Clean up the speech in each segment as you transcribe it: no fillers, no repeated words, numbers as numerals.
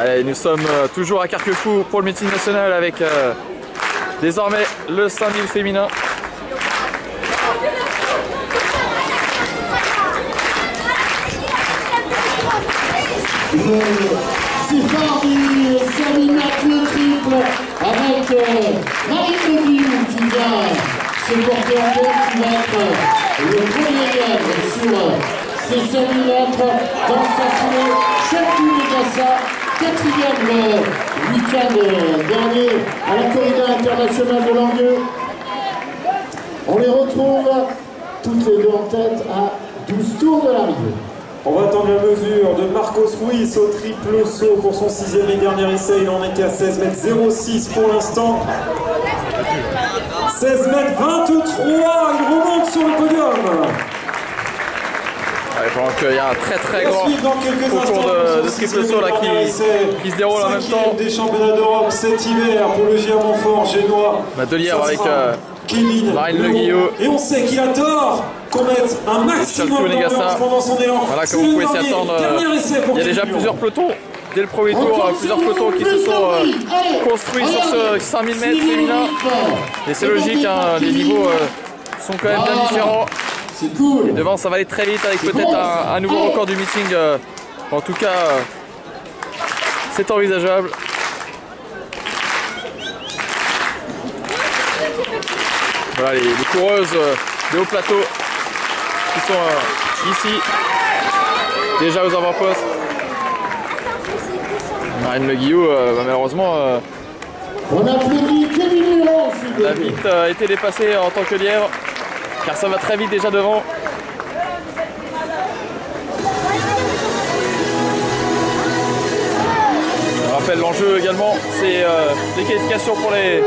Allez, nous sommes toujours à Carquefou pour le meeting national avec désormais le 5000 féminin. C'est parti, 5000 mètres le triple avec Marine Leguillou qui vient se porter en tête, qui va être le premier gagne sur ces 5000 mètres dans sa foulée. Cheptou Megassa, quatrième week-end dernier à la corrida internationale de Langueux. On les retrouve toutes les deux en tête à 12 tours de l'arrivée. On va attendre la mesure de Marcos Ruiz au triple saut pour son 6e et dernier essai. Il en était à 16 mètres 06 pour l'instant. 16 mètres 23, il remonte sur le podium. Ouais, pendant qu'il y a un très grand concours de triple saut là, qui se déroule en même temps. Des championnats d'Europe cet hiver pour le GIA Montfort génois. Batelière avec Kevin Marine Leguillou. Et on sait qu'il adore qu'on mette un maximum d'ambiance pendant son élan. Voilà, comme vous pouvez s'y attendre, il y a déjà plusieurs pelotons. Dès le premier tour, plusieurs pelotons qui se sont construits sur ce 5000 mètres féminin. Et c'est logique, hein, les niveaux sont quand même bien différents. Et devant, ça va aller très vite avec peut-être un nouveau record du meeting. En tout cas, c'est envisageable. Voilà les coureuses de haut plateau qui sont ici, déjà aux avant-postes. Marine Leguillou, malheureusement, on applaudit Kevin Léon, a vite été dépassée en tant que lièvre, car ça va très vite déjà devant. Je rappelle l'enjeu également, c'est les qualifications pour les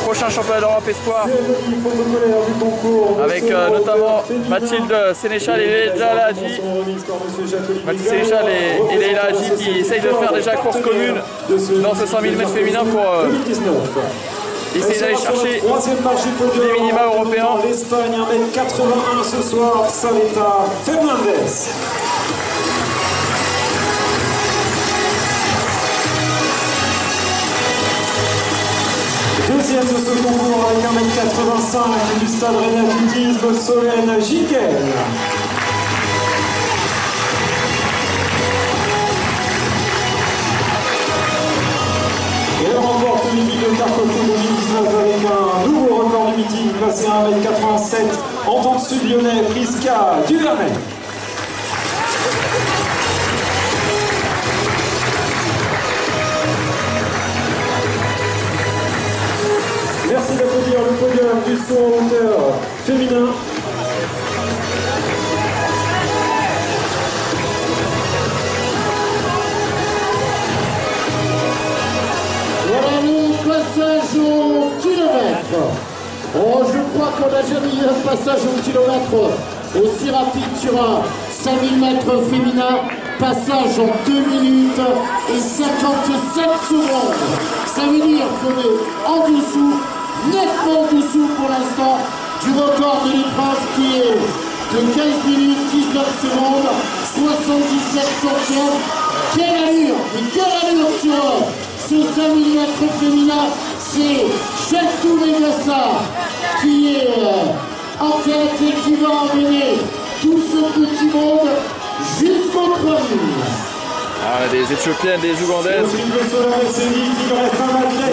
prochains championnats d'Europe Espoir, avec notamment Mathilde Sénéchal et Leila Hadji. Mathilde Sénéchal et Leila Hadji qui essayent de faire déjà course commune dans ce 100 000 mètres féminin pour essayer d'aller chercher les minima européens. L'Espagne 1m81 ce soir, Saleta Fernandez. Deuxième de ce concours avec 1m85 du stade Rénacutisme, Solène Giquel. Et elle remporte le meeting de Carquefou 2019 avec un nouveau record du meeting classé à 1m87 en tant que sud-lyonnais, Prisca Duvernay. Merci d'applaudir le podium du saut en hauteur féminin. Voilà le passage au kilomètre. Oh, je crois qu'on n'a jamais eu un passage au kilomètre aussi rapide sur un 5000 mètres féminin. Passage en 2 minutes et 57 secondes. Ça veut dire qu'on est en dessous, nettement en dessous pour l'instant, du record de l'épreuve qui est de 15 minutes 19 secondes, 77 centièmes. Quelle allure, et quelle allure sur ce 5000 mètres féminin. C'est Cheptou Megassa qui est en tête et qui va emmener tout ce petit monde jusqu'au 3000. Des Éthiopiennes, des Ougandaises,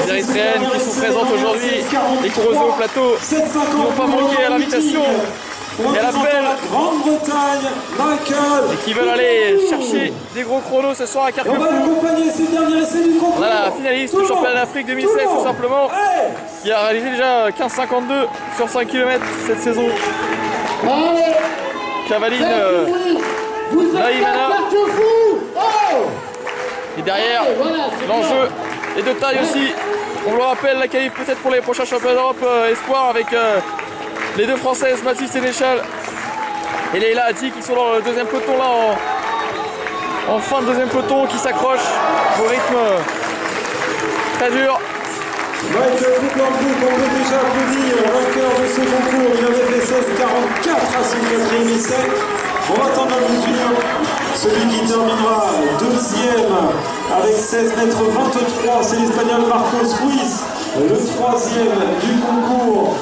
des Érythréennes qui sont présentes aujourd'hui, les coureuses au plateau qui n'ont pas manqué à l'invitation et à l'appel, et qui veulent aller chercher des gros chronos ce soir à Carquefou. On a la finaliste du championnat d'Afrique 2016 tout simplement, qui a réalisé déjà 15,52 sur 5 km cette saison. Cavaline Naïmana. Et derrière, l'enjeu est de taille aussi. On le rappelle, la qualif peut-être pour les prochains championnats d'Europe Espoir avec les deux Françaises, Mathilde Sénéchal et Leila Hadji qui sont dans le deuxième peloton là, en fin de deuxième peloton, qui s'accrochent au rythme très dur. Michael Bouclandou, qu'on peut déjà applaudir, vainqueur de ce concours. Il avait fait 16,44 à son 4e essai. On va attendre la mesure. Celui qui terminera deuxième avec 16,23 m. C'est l'Espagnol Marcos Ruiz, le troisième du concours.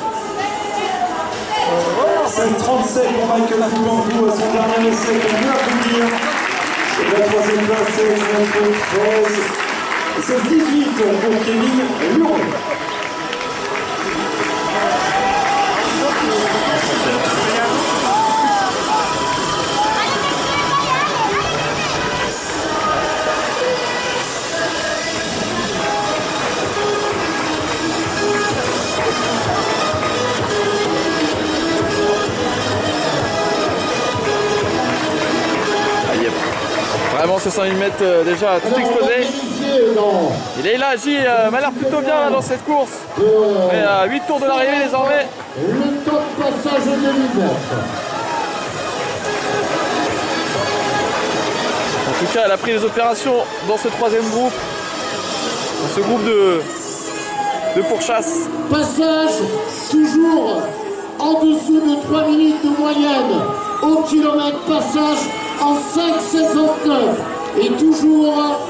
16,37 pour Michael Poulentou à son dernier essai, qu'on peut applaudir. Et la troisième place, 16,13. 16,18 pour Kevin Luron. Vraiment ce 100 000 mètres déjà a tout explosé. Et Leila Agi m'a l'air plutôt bien là, dans cette course. Mais à 8 tours de l'arrivée désormais. Le temps de passage de l'hiver. En tout cas, elle a pris les opérations dans ce troisième groupe. Dans ce groupe de pourchasse. Passage toujours en dessous de 3 minutes de moyenne. Au kilomètre, passage en 5,59. Et toujours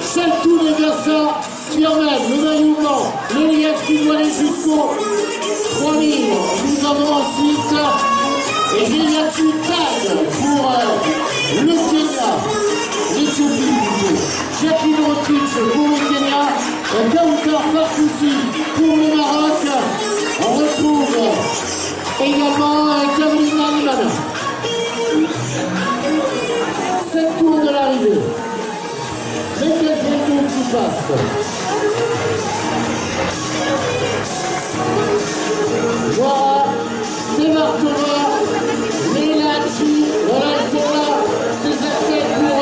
Cheltou Negassa qui emmène le maillot blanc, le lièvre qui doit aller jusqu'au 3000. Nous avons ensuite Eliatou Tag pour le Kenya, l'Éthiopie plutôt. Jacqueline Rotic pour le Kenya, Daouda Farkoussi pour le Maroc. On retrouve également Carolina Limana. 7 tours de l'arrivée. Les 4 tours qui passent. Voilà, Stevartova, Leila Agi, voilà, ils sont là, ces athlètes pour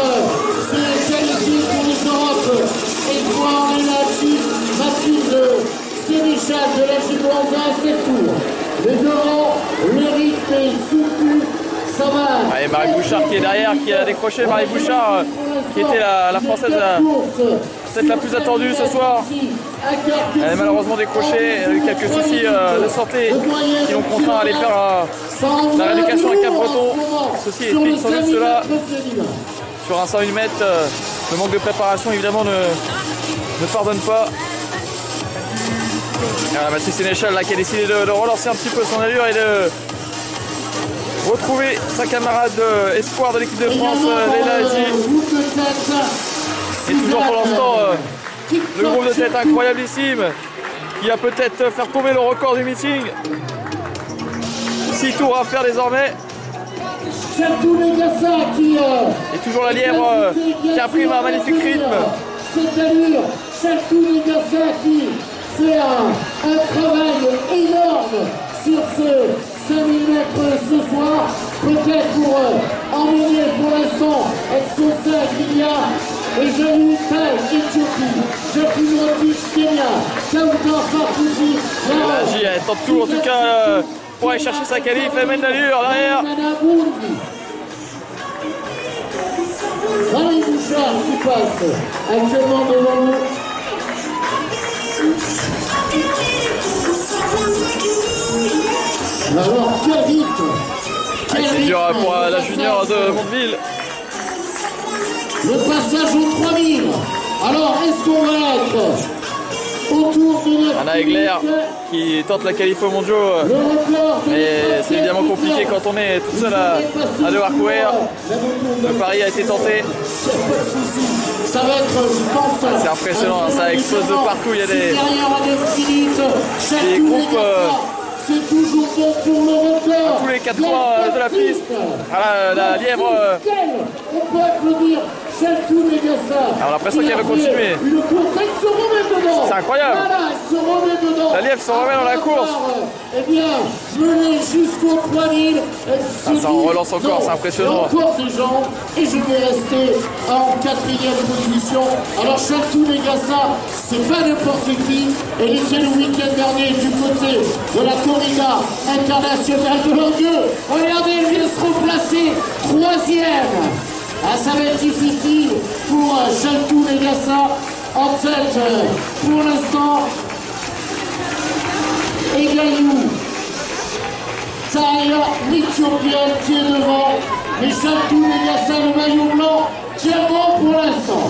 se qualifier pour les Europes. Espoir, Leila Agi, Mathilde Sénéchal de la Gilloise à 7 tours. Mais devant, le rythme est soutenu. Et Marie Bouchard qui est derrière, qui a décroché. Marie Bouchard qui était la française peut-être la plus attendue ce soir. Elle a malheureusement décroché, elle a eu quelques soucis de santé qui l'ont contraint à aller faire la rééducation à Cap-Breton. Ceci explique sans doute cela. Sur un 101 mètres, le manque de préparation évidemment ne pardonne pas. Mathilde Sénéchal là, qui a décidé de relancer un petit peu son allure et de retrouver sa camarade espoir de l'équipe de France, Leila Agi. Et toujours pour l'instant, le groupe de tête incroyablissime qui va peut-être faire tomber le record du meeting. 6 tours à faire désormais. Et toujours la lièvre qui imprime un magnifique rythme. Cette allure, Cheltou Negassa qui fait un travail énorme sur ce 5000 mètres ce soir, peut-être pour emmener pour l'instant son 5 milliards et Jalou Tag, Éthiopie, Jacqueline Rotic, Kenya, Daouda Farkoussi. Agi, elle tente tout en tout cas pour aller chercher sa qualif, elle mène l'allure derrière. Marie Bouchard qui passe actuellement devant nous. Alors, très vite. C'est dur pour la junior de Mondeville. Le passage aux 3000. Alors, est-ce qu'on va être autour de notre... Anna Egler qui tente la qualif aux mondiaux. Mais c'est évidemment compliqué quand on est tout seul à devoir courir. Le pari a été tenté. Ça va être, je pense... C'est impressionnant, ça explose de partout. Il y a des groupes... C'est toujours bon pour le record. Tous les 4 coins de la piste. Voilà, la lièvre. On peut applaudir Cheltou Negassa. On a l'impression qu'elle va continuer. Une course, elle se remet dedans. C'est incroyable. Voilà, elle se remet dedans. La lièvre se remet dans la course. Eh bien, mener jusqu'au 3000. Ça en relance encore, c'est impressionnant. Encore des gens et je vais rester en 4e position. Alors Cheltou Negassa, c'est pas n'importe qui. Elle était le week-end dernier du côté de la corrida internationale de Langueux. Regardez, elle vient se replacer 3e. Ah, ça va être difficile pour Cheltou Negassa en tête pour l'instant. Et Gayou, Taïa, l'Éthiopienne qui est devant. Mais Cheltou Negassa, le maillot blanc, tient bon pour l'instant.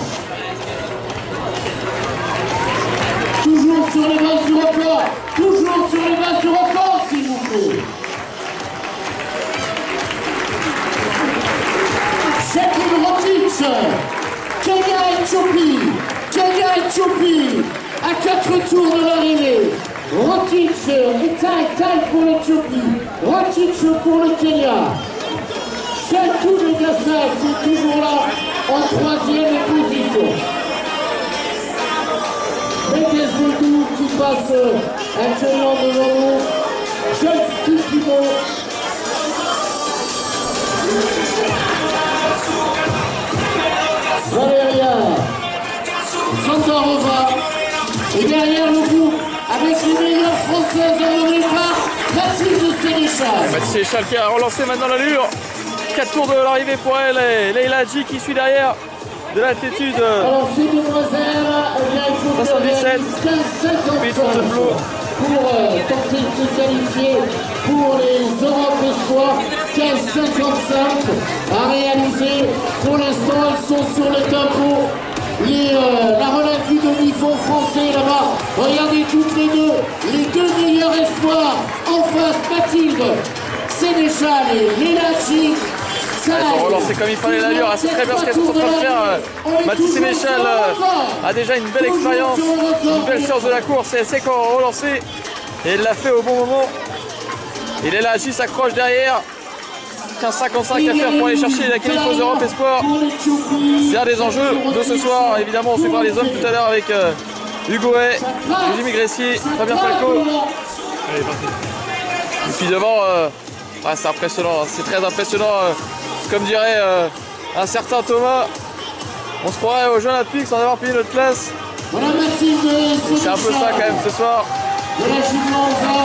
l'Éthiopie, à 4 tours de l'arrivée. Rotich et taille pour l'Éthiopie. Rotich pour le Kenya. Chaltou Negasa qui est toujours là en 3e position. Meges Vodou qui passe actuellement devant nous. Joyce Kikimo. Valéria Zandarova. Et derrière le groupe, avec les meilleures françaises amenées par Mathilde Sénéchal. Mathilde Sénéchal qui a relancé maintenant l'allure. 4 tours de l'arrivée pour elle et Leila Hadji qui suit derrière de l'altitude. Alors ces demoiselles, il faut 77 15,55 pour tenter de se qualifier pour les Europes Espoirs. 15,55 à réaliser. Pour l'instant, elles sont sur le tempo. La relève du demi-fond français là-bas. Regardez toutes les deux meilleurs espoirs en face. Mathilde Sénéchal et Leila Hadji. Elles ont relancé comme il fallait l'allure, c'est très bien ce qu'elles sont en train de faire. Mathilde Sénéchal a déjà une belle expérience, une belle séance de la course et elle sait comment relancer. Et elle l'a fait au bon moment. Et Leila Hadji s'accroche derrière. 15,55 à faire pour aller chercher la qualif aux Europe Espoir. C'est un des enjeux de ce soir. Évidemment, on suivra les hommes tout à l'heure avec Hugo Hay, Jimmy Gressier, Fabien Falco. Et puis devant, c'est impressionnant, c'est très impressionnant. Comme dirait un certain Thomas, on se croirait aux Jeux Olympiques sans avoir payé notre place. C'est un peu ça quand même ce soir. De la Gimlanza,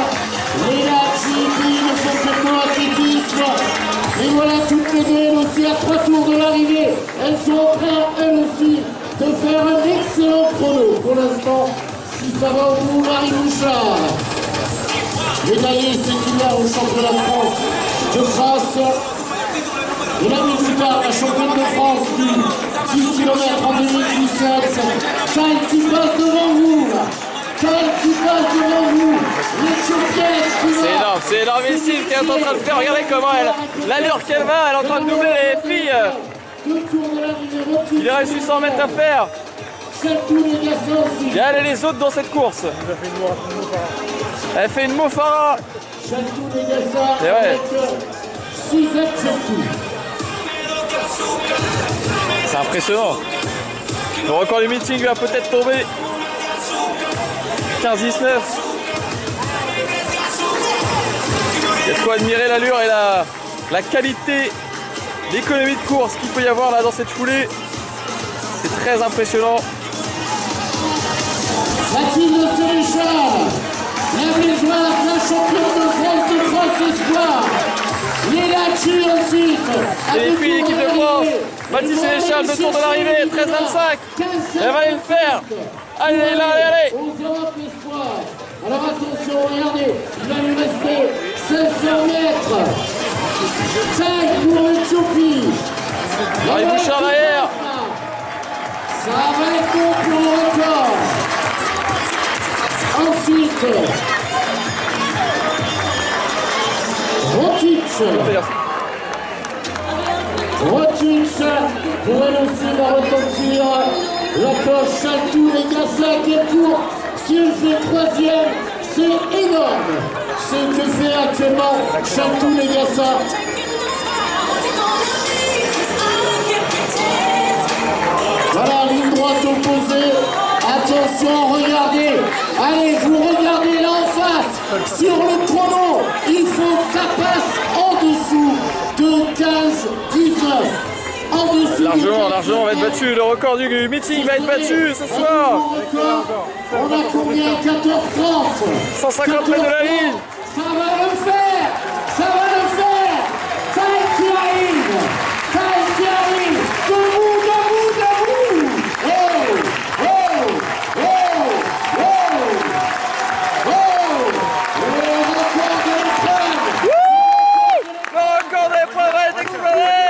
Leila Hadji, le championnat athlétisme. Et voilà toutes les deux, elles aussi à 3 tours de l'arrivée. Elles sont en train, elles aussi, de faire un excellent chrono. Pour l'instant, si ça va au bout, Marie Bouchard. Médaillée séculaire au championnat de France de grâce. Et l'année plus tard, la championne de France du 10 km en 2017. Taille qui passe devant vous. Taille qui passe devant vous. L'Éthiopienne qui va. C'est énormissime ce qu'elle est en train de faire. Regardez comment l'allure qu'elle va, elle est en train de doubler les filles. Il reste 800 mètres à faire. Et elle et les autres dans cette course. Elle fait une Mofara. Et ouais. C'est impressionnant. Le record du meeting va peut-être tomber. 15-19. Il y a de quoi admirer l'allure et la qualité, l'économie de course qu'il peut y avoir là dans cette foulée. C'est très impressionnant. Mathilde Sénéchal, la Bézoire, la championne de France Espoir. Leila Hadji ensuite. Et les filles, l'équipe de France. Mathilde Sénéchal, 2 tours de l'arrivée, 13-25. Elle va aller le faire. Allez, allez. Aux Europes Espoir. Alors attention, regardez, il va lui rester 500 mètres. Taille pour l'Éthiopie. Marie Bouchard derrière. Ça va être bon pour le record. Ensuite, Rotich pour elle aussi va retentir la cloche Chaltou Negasa qui est pour. Si elle fait 3e, c'est énorme. Ce que fait actuellement Chaltou Negasa. Voilà, ligne droite opposée. Attention, regardez. Allez, vous regardez là en face. Sur le chrono, il faut que ça passe en dessous de 15-19. En dessous. Largement, on va être battu. Le record du meeting va être battu ce soir. On a combien? 14-30. 150 mètres de la ligne. Ça va le faire. Ça va le faire. Taille qui arrive. Taille qui arrive. Debout, debout, debout. Oh, oh, oh, oh, oh. Le record de l'épreuve. Le record de l'épreuve va être explosé.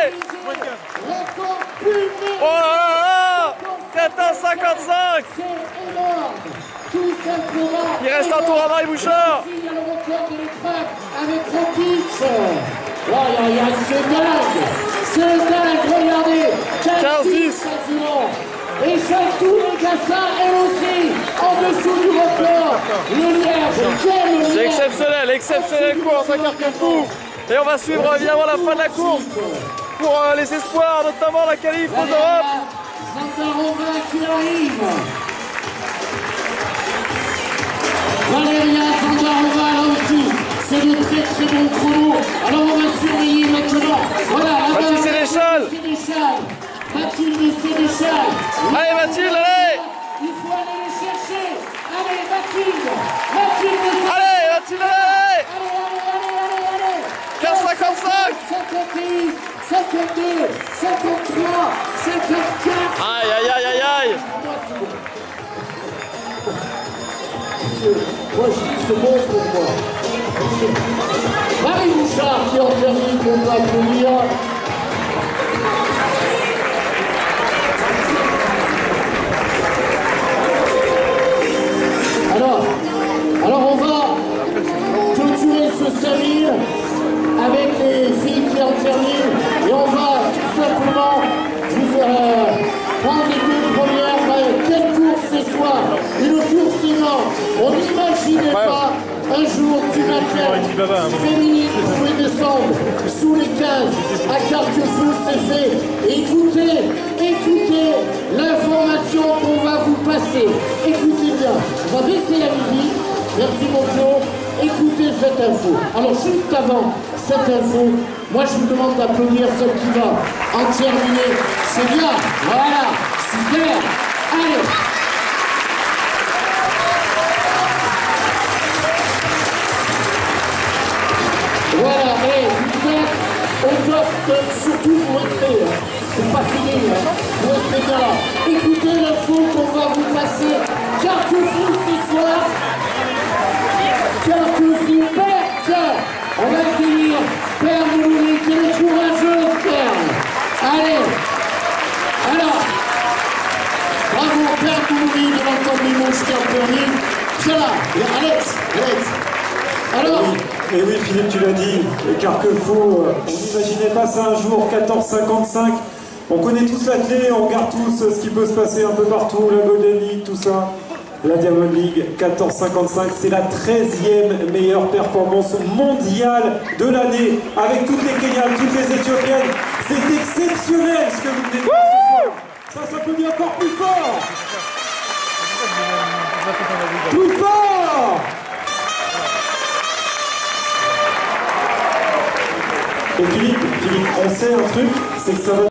Record public. Oh là là, 14,55. C'est énorme. Tout simplement. Il reste un tour à Marie Bouchard. Il y a le record de l'épreuve avec Rotich. C'est dingue. C'est dingue, regardez. 15-10. Et Chatou Gassa, elle aussi, en dessous du record. Le Liège, quel Liège. C'est exceptionnel, exceptionnelle course à Carquefou. Et on va suivre évidemment la fin de la course pour les espoirs, notamment la qualif aux Europes. Zandarova qui arrive. Valeria Zandarova là aussi. C'est de très très bons chronos. Alors on va surveiller maintenant. Voilà, Mathilde Sénéchal. Mathilde Sénéchal. Allez Mathilde, allez. Il faut aller les chercher. Allez Mathilde. Mathilde Sénéchal. Allez Mathilde, allez. Allez. 15,55. 51, 52, 53, 54. Aïe, aïe, aïe, aïe, aïe. Moi je dis c'est bon pour moi. Marie Bouchard qui en termine, qu'on va applaudir. Alors on va clôturer ce 5000 avec les filles qui en terminent et on va tout simplement vous prendre les deux premières. Quelle course ce soir, une course énorme. On n'imaginait pas un jour qu'une athlète féminine pouvait descendre sous les 15 à Carquefou, c'est fait. Écoutez l'information qu'on va vous passer. Écoutez bien, on va baisser la musique. Merci mon Claude. Écoutez cette info. Alors juste avant cette info, moi je vous demande d'applaudir celle qui va en terminer. C'est bien, voilà, super. Allez. Voilà, et vous êtes au top, surtout vous restez, c'est pas fini, vous restez bien là. Écoutez l'info qu'on va vous passer. Carquefou ce soir. Carquefou, Père, tiens, on va accueillir Père Moulouni, qui est courageux, Père. Allez, alors, bravo Père Moulouni de l'entendre des mouches qui en termine. Tiens là, Alex. Alors, et oui Philippe, tu l'as dit, Carquefou, on n'imaginait pas ça un jour, 14,55. On connaît tous l'athlète, on regarde tous ce qui peut se passer un peu partout, la Golden League, tout ça. La Diamond League, 14,55, c'est la 13e meilleure performance mondiale de l'année, avec toutes les Kenyanes, toutes les Éthiopiennes. C'est exceptionnel ce que vous venez de voir ce soir. Ça peut dire encore plus fort. Plus fort. Et Philippe, on sait un truc, c'est que ça va...